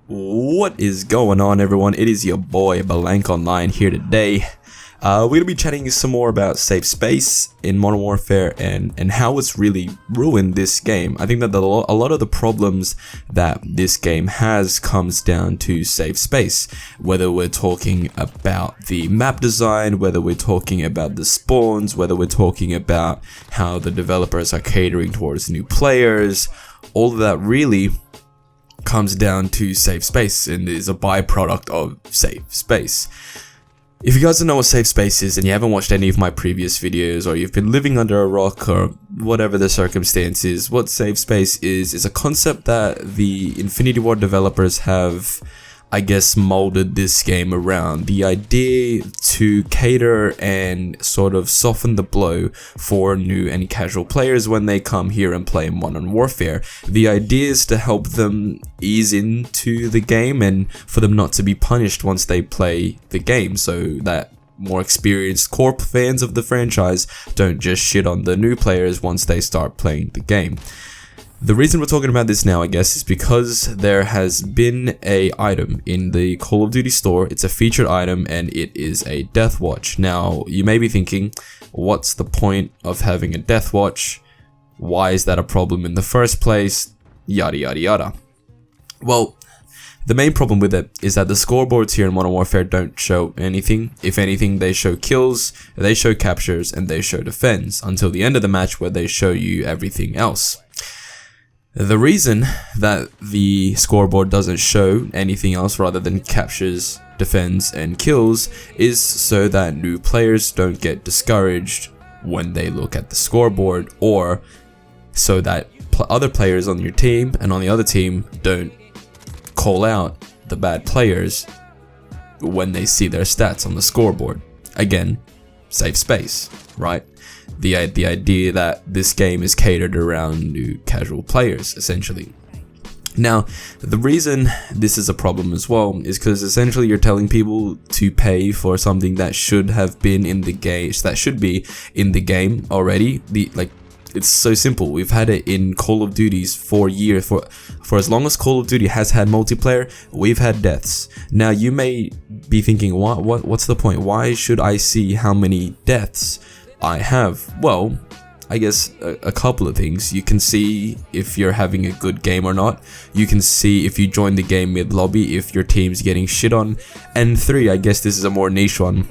What is going on, everyone? It is your boy Balank Online here today. We're gonna be chatting some more about safe space in Modern Warfare and how it's really ruined this game. I think that a lot of the problems that this game has comes down to safe space. Whether we're talking about the map design, whether we're talking about the spawns, whether we're talking about how the developers are catering towards new players, all of that really comes down to safe space and is a byproduct of safe space. If you guys don't know what safe space is and you haven't watched any of my previous videos, or you've been living under a rock, or whatever the circumstances, what safe space is a concept that the Infinity Ward developers have, I guess, molded this game around. The idea to cater and sort of soften the blow for new and casual players when they come here and play Modern Warfare. The idea is to help them ease into the game and for them not to be punished once they play the game, so that more experienced core fans of the franchise don't just shit on the new players once they start playing the game. The reason we're talking about this now, I guess, is because there has been a item in the Call of Duty store. It's a featured item and it is a death watch. Now, you may be thinking, what's the point of having a death watch? Why is that a problem in the first place? Yada yada yada. Well, the main problem with it is that the scoreboards here in Modern Warfare don't show anything. If anything, they show kills, they show captures, and they show defense until the end of the match, where they show you everything else. The reason that the scoreboard doesn't show anything else rather than captures, defends, and kills is so that new players don't get discouraged when they look at the scoreboard, or so that other players on your team and on the other team don't call out the bad players when they see their stats on the scoreboard. Again, safe space, right? The idea that this game is catered around new casual players, essentially. Now, the reason this is a problem as well is because essentially you're telling people to pay for something that should have been in the game, that should be in the game already. It's so simple. We've had it in Call of Duties for years. For as long as Call of Duty has had multiplayer, we've had deaths. Now, you may be thinking, what's the point? Why should I see how many deaths I have? Well, I guess a couple of things. You can see if you're having a good game or not. You can see if you join the game mid-lobby, if your team's getting shit on. And 3, I guess this is a more niche one.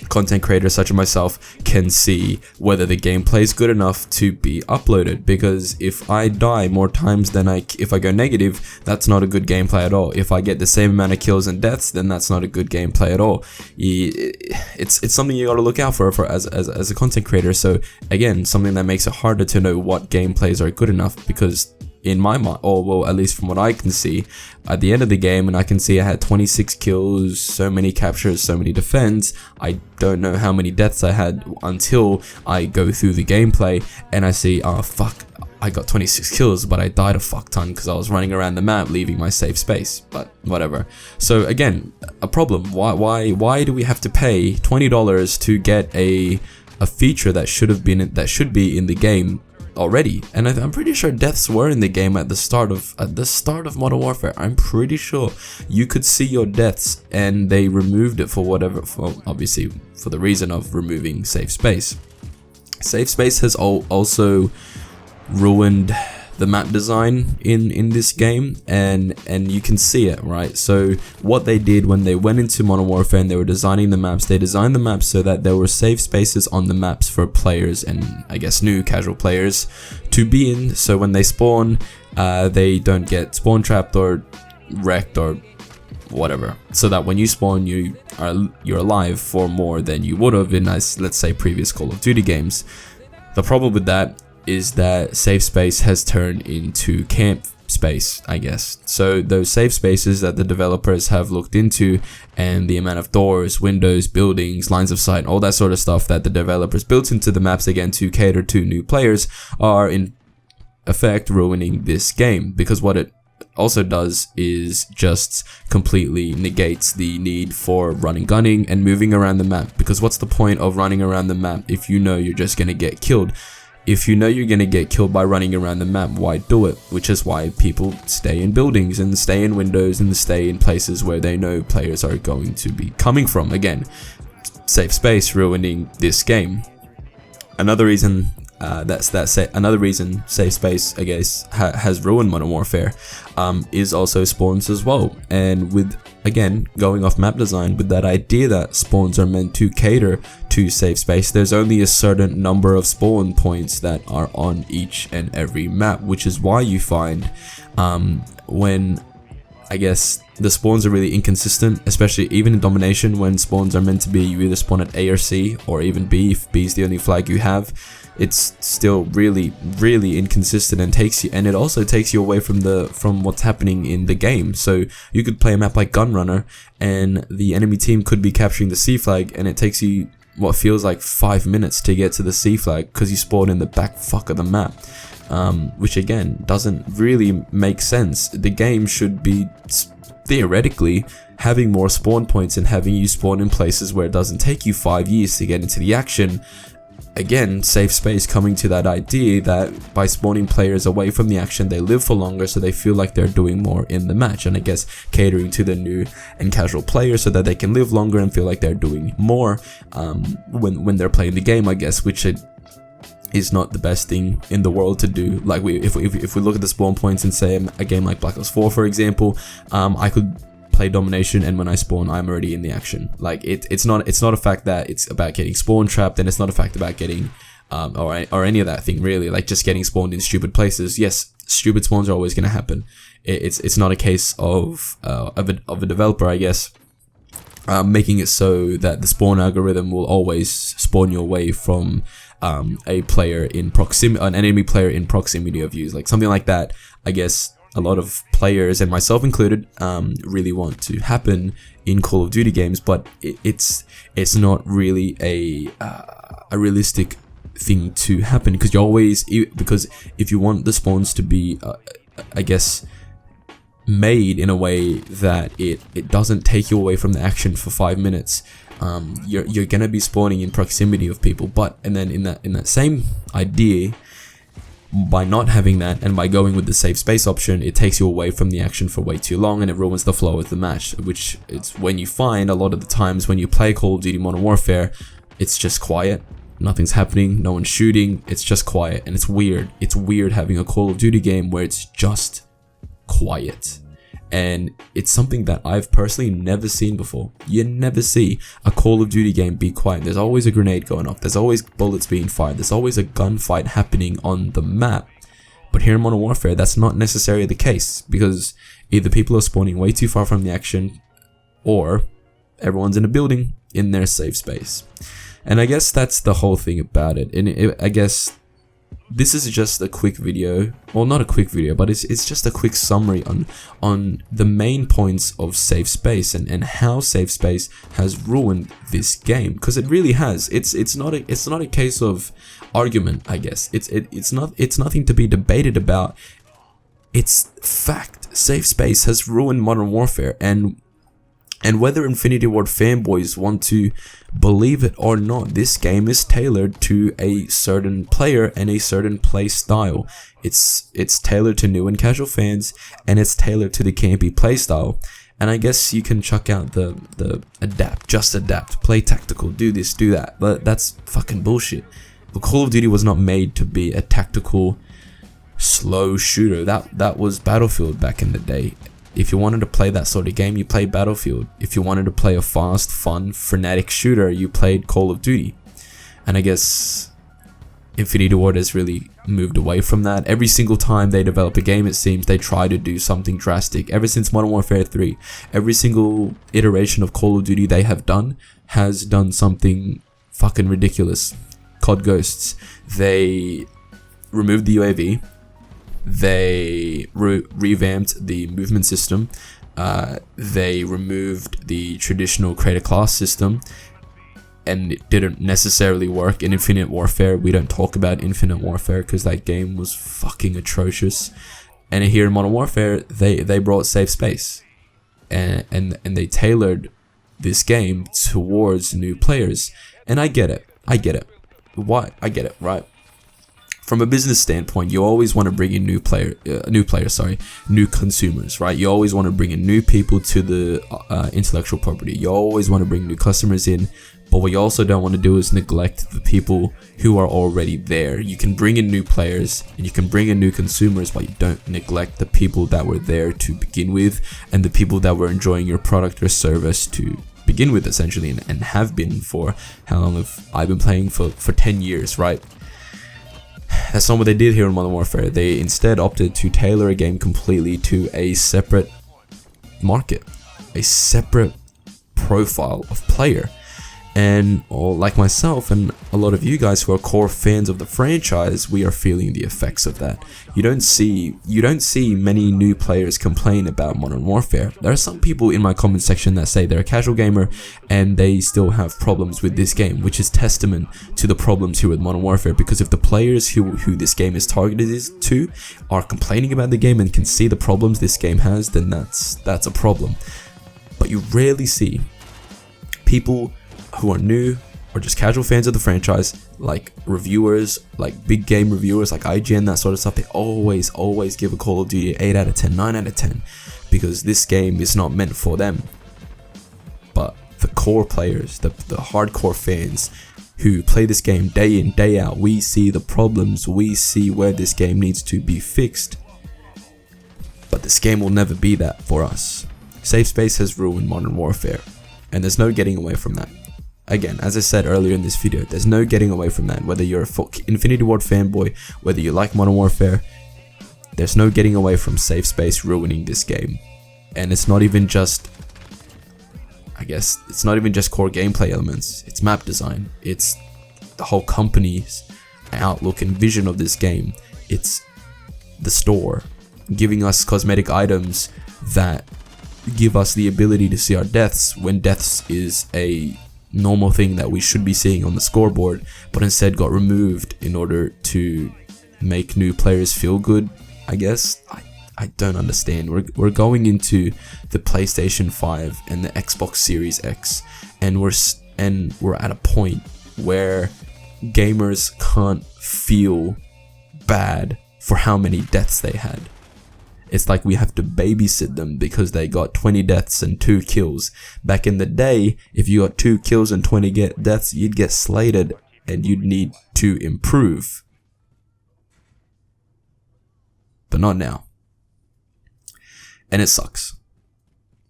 Content creators such as myself can see whether the gameplay is good enough to be uploaded, because if I die more times than if I go negative, that's not a good gameplay at all. If I get the same amount of kills and deaths, then that's not a good gameplay at all. It's something you gotta look out for as a content creator. So again, something that makes it harder to know what gameplays are good enough, because in my mind, or well, at least from what I can see, at the end of the game, and I can see I had 26 kills, so many captures, so many defends. I don't know how many deaths I had until I go through the gameplay and I see, oh fuck, I got 26 kills, but I died a fuck ton because I was running around the map leaving my safe space. But whatever. So again, a problem. Why do we have to pay $20 to get a feature that should be in the game already? And I'm pretty sure deaths were in the game at the start of Modern Warfare. I'm pretty sure you could see your deaths, and they removed it obviously for the reason of removing safe space. Safe space has also ruined the map design in this game, and you can see it, right? So what they did when they went into Modern Warfare and they were designing the maps, they designed the maps so that there were safe spaces on the maps for players and I guess new casual players to be in, so when they spawn, they don't get spawn trapped or wrecked or whatever, so that when you spawn, you're alive for more than you would have in, let's say, previous Call of Duty games. The problem with that is that safe space has turned into camp space, I guess. So those safe spaces that the developers have looked into, and the amount of doors, windows, buildings, lines of sight, all that sort of stuff that the developers built into the maps, again, to cater to new players, are in effect ruining this game, because what it also does is just completely negates the need for running, gunning, and moving around the map. Because what's the point of running around the map if you know you're just gonna get killed? if you know you're gonna get killed by running around the map, why do it? Which is why people stay in buildings and stay in windows and stay in places where they know players are going to be coming from. Again, safe space ruining this game. Another reason another reason safe space, I guess, has ruined Modern Warfare is also spawns as well. And with, again, going off map design, with that idea that spawns are meant to cater to safe space, there's only a certain number of spawn points that are on each and every map, which is why you find when, I guess, the spawns are really inconsistent, especially even in domination, when spawns are meant to be you either spawn at A or C, or even B if B is the only flag you have. It's still really inconsistent, and it also takes you away from what's happening in the game. So you could play a map like Gunrunner and the enemy team could be capturing the C flag, and it takes you what feels like 5 minutes to get to the C flag because you spawn in the back fuck of the map. Which again doesn't really make sense. The game should be theoretically having more spawn points and having you spawn in places where it doesn't take you 5 years to get into the action. Again, safe space coming to that idea that by spawning players away from the action, they live for longer, so they feel like they're doing more in the match, and I guess catering to the new and casual players so that they can live longer and feel like they're doing more when they're playing the game, I guess, which is not the best thing in the world to do. Like if we look at the spawn points and say a game like Black Ops 4, for example, I could play domination, and when I spawn, I'm already in the action. Like it's not a fact that it's about getting spawn trapped, and it's not a fact about getting or any of that thing really. Like just getting spawned in stupid places. Yes, stupid spawns are always going to happen. It's not a case of a developer, I guess, making it so that the spawn algorithm will always spawn you away from a player in proximity, an enemy player in proximity of you, like something like that. I guess a lot of players, and myself included, really want to happen in Call of Duty games, but it's not really a realistic thing to happen, because if you want the spawns to be, I guess, made in a way that it doesn't take you away from the action for 5 minutes, you're gonna be spawning in proximity of people. And then in that same idea, by not having that and by going with the safe space option, it takes you away from the action for way too long, and it ruins the flow of the match, which it's when you find a lot of the times when you play Call of Duty Modern Warfare, it's just quiet, nothing's happening, no one's shooting, it's just quiet, and it's weird. It's weird having a Call of Duty game where it's just quiet. And it's something that I've personally never seen before. You never see a Call of Duty game be quiet. There's always a grenade going off. There's always bullets being fired. There's always a gunfight happening on the map. But here in Modern Warfare, that's not necessarily the case, because either people are spawning way too far from the action, or everyone's in a building in their safe space. And I guess that's the whole thing about it. And I guess this is just a quick video, well, not a quick video, but it's just a quick summary on the main points of safe space and how safe space has ruined this game, because it really has. It's not a case of argument, I guess. It's nothing to be debated about. It's fact. Safe space has ruined Modern Warfare, and whether Infinity Ward fanboys want to believe it or not, this game is tailored to a certain player and a certain play style. It's tailored to new and casual fans, and it's tailored to the campy play style. And I guess you can chuck out the just adapt, play tactical, do this, do that, but that's fucking bullshit. But Call of Duty was not made to be a tactical, slow shooter. That was Battlefield back in the day. If you wanted to play that sort of game, you played Battlefield. If you wanted to play a fast, fun, frenetic shooter, you played Call of Duty. And I guess Infinity Ward has really moved away from that. Every single time they develop a game, it seems they try to do something drastic. Ever since Modern Warfare 3, every single iteration of Call of Duty they have done has done something fucking ridiculous. COD Ghosts, they removed the UAV. They revamped the movement system. They removed the traditional creator class system, and it didn't necessarily work. In Infinite Warfare, we don't talk about Infinite Warfare because that game was fucking atrocious. And here in Modern Warfare, they brought safe space, and they tailored this game towards new players. And I get it. Why? I get it, right? from a business standpoint, you always want to bring in new consumers, right? You always want to bring in new people to the intellectual property. You always want to bring new customers in, but what you also don't want to do is neglect the people who are already there. You can bring in new players and you can bring in new consumers, but you don't neglect the people that were there to begin with and the people that were enjoying your product or service to begin with, essentially, and have been for how long have I been playing? For 10 years, right? That's not what they did here in Modern Warfare. They instead opted to tailor a game completely to a separate market, a separate profile of player. And like myself and a lot of you guys who are core fans of the franchise, we are feeling the effects of that. You don't see many new players complain about Modern Warfare. There are some people in my comment section that say they're a casual gamer and they still have problems with this game, which is testament to the problems here with Modern Warfare. Because if the players who this game is targeted to are complaining about the game and can see the problems this game has, then that's a problem. But you rarely see people who are new or just casual fans of the franchise, like reviewers, like big game reviewers like IGN, that sort of stuff. They always give a Call of Duty 8 out of 10, 9 out of 10, because this game is not meant for them. But the core players, the hardcore fans who play this game day in, day out, we see the problems, we see where this game needs to be fixed. But this game will never be that for us. Safe space has ruined Modern Warfare, and there's no getting away from that. Again, as I said earlier in this video, there's no getting away from that. Whether you're a Infinity Ward fanboy, whether you like Modern Warfare, there's no getting away from safe space ruining this game. And it's not even just, it's not even just core gameplay elements. It's map design. It's the whole company's outlook and vision of this game. It's the store giving us cosmetic items that give us the ability to see our deaths when deaths is a normal thing that we should be seeing on the scoreboard, but instead got removed in order to make new players feel good. I guess I don't understand. We're going into the PlayStation 5 and the Xbox Series X, and we're at a point where gamers can't feel bad for how many deaths they had. It's like we have to babysit them because they got 20 deaths and 2 kills. Back in the day, if you got 2 kills and 20 deaths, you'd get slated and you'd need to improve. But not now. And it sucks.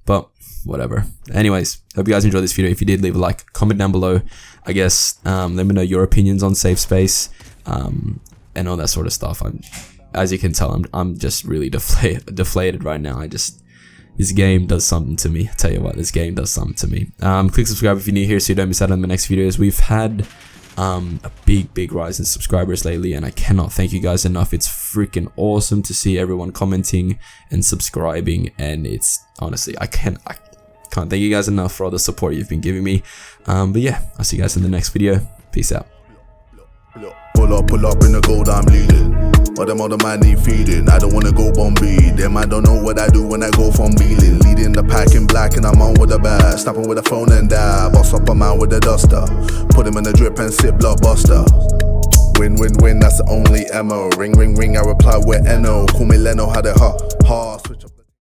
But whatever. Anyways, hope you guys enjoyed this video. If you did, leave a like, comment down below. I guess let me know your opinions on safe space and all that sort of stuff. As you can tell, I'm just really deflated right now. This game does something to me. I tell you what, this game does something to me. Click subscribe if you're new here so you don't miss out on the next videos. We've had a big rise in subscribers lately, and I cannot thank you guys enough. It's freaking awesome to see everyone commenting and subscribing, and it's honestly, I can't thank you guys enough for all the support you've been giving me. But yeah, I'll see you guys in the next video. Peace out. Pull up in the gold, I'm leading. But them other man need feeding. I don't wanna go Bombay. Them I don't know what I do when I go from dealing. Leading the pack in black and I'm on with the bat. Snapping with a phone and die. Boss up a man with a duster. Put him in a drip and sip blockbuster. Win, that's the only ammo. Ring, I reply with NO. Call me Leno, had it hot. Switch up.